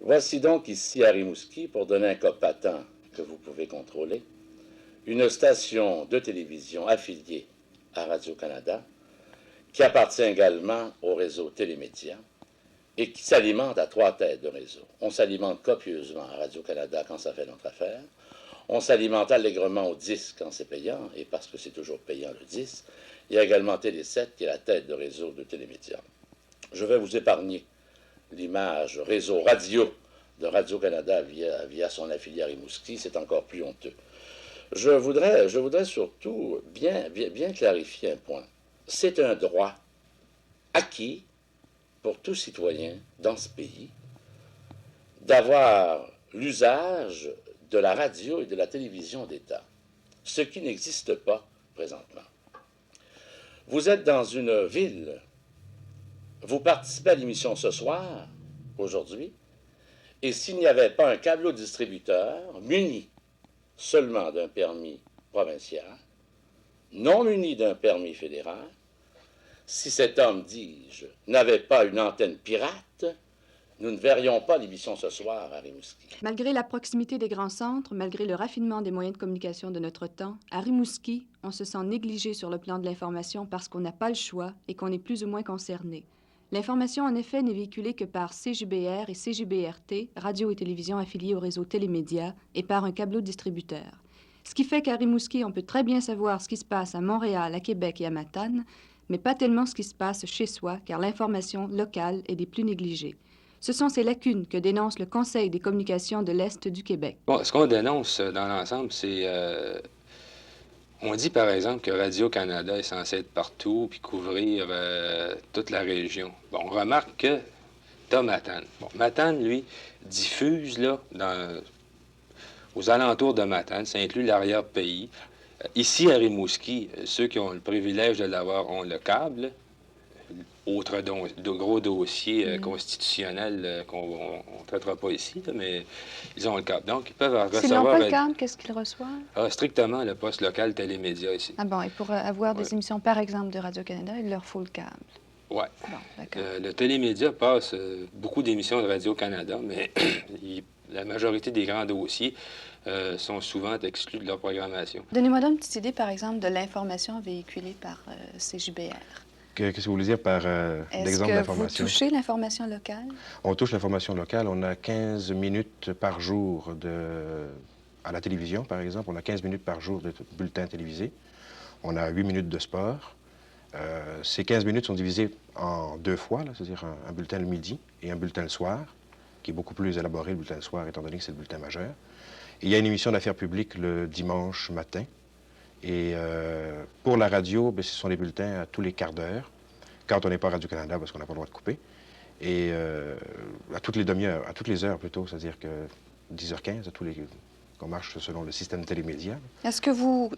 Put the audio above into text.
Voici donc ici à Rimouski, pour donner un cas patent que vous pouvez contrôler, une station de télévision affiliée à Radio-Canada qui appartient également au réseau Télémédia et qui s'alimente à 3 têtes de réseau. On s'alimente copieusement à Radio-Canada quand ça fait notre affaire. On s'alimente allègrement au 10 quand c'est payant, et parce que c'est toujours payant le 10. Il y a également Télé 7 qui est la tête de réseau de Télémédia. Je vais vous épargner l'image réseau radio de Radio-Canada via son affilié à Rimouski, c'est encore plus honteux. Je voudrais surtout bien clarifier un point. C'est un droit acquis pour tout citoyen dans ce pays d'avoir l'usage de la radio et de la télévision d'État, ce qui n'existe pas présentement. Vous êtes dans une ville, vous participez à l'émission ce soir, aujourd'hui, et s'il n'y avait pas un câblo-distributeur muni seulement d'un permis provincial, non muni d'un permis fédéral, si cet homme, dis-je, n'avait pas une antenne pirate, nous ne verrions pas l'émission ce soir à Rimouski. Malgré la proximité des grands centres, malgré le raffinement des moyens de communication de notre temps, à Rimouski, on se sent négligé sur le plan de l'information parce qu'on n'a pas le choix et qu'on est plus ou moins concerné. L'information, en effet, n'est véhiculée que par CJBR et CJBRT, radio et télévision affiliées au réseau Télémédia, et par un câblo-distributeur. Ce qui fait qu'à Rimouski, on peut très bien savoir ce qui se passe à Montréal, à Québec et à Matane, mais pas tellement ce qui se passe chez soi, car l'information locale est des plus négligées. Ce sont ces lacunes que dénonce le Conseil des communications de l'Est du Québec. Bon, ce qu'on dénonce dans l'ensemble, c'est... on dit, par exemple, que Radio-Canada est censé être partout puis couvrir toute la région. Bon, on remarque que t'as Matane. Bon, Matane, lui, diffuse, là, aux alentours de Matane, ça inclut l'arrière-pays. Ici, à Rimouski, ceux qui ont le privilège de l'avoir ont le câble. Autre de gros dossiers constitutionnels qu'on ne traitera pas ici, là, mais ils ont le câble. Donc, ils peuvent recevoir... S'ils n'ont pas le câble, qu'est-ce qu'ils reçoivent? Strictement le poste local Télémédia ici. Ah bon, et pour avoir des émissions, par exemple, de Radio-Canada, il leur faut le câble. Oui. Bon, d'accord. Le Télémédia passe beaucoup d'émissions de Radio-Canada, mais la majorité des grands dossiers sont souvent exclus de leur programmation. Donnez-moi donc une petite idée, par exemple, de l'information véhiculée par CJBR. Qu'est-ce que vous voulez dire par l'exemple d'information? Est-ce que vous touchez l'information locale? On touche l'information locale. On a 15 minutes par jour à la télévision, par exemple. On a 15 minutes par jour de bulletins télévisés. On a 8 minutes de sport. Ces 15 minutes sont divisées en 2 fois, c'est-à-dire un bulletin le midi et un bulletin le soir, qui est beaucoup plus élaboré, le bulletin le soir, étant donné que c'est le bulletin majeur. Et il y a une émission d'affaires publiques le dimanche matin. Et pour la radio, bien, ce sont des bulletins à tous les quarts d'heure, quand on n'est pas à Radio-Canada, parce qu'on n'a pas le droit de couper. Et à toutes les demi-heures, à toutes les heures plutôt, c'est-à-dire que 10h15, qu'on marche selon le système Télémédia. Est-ce que vous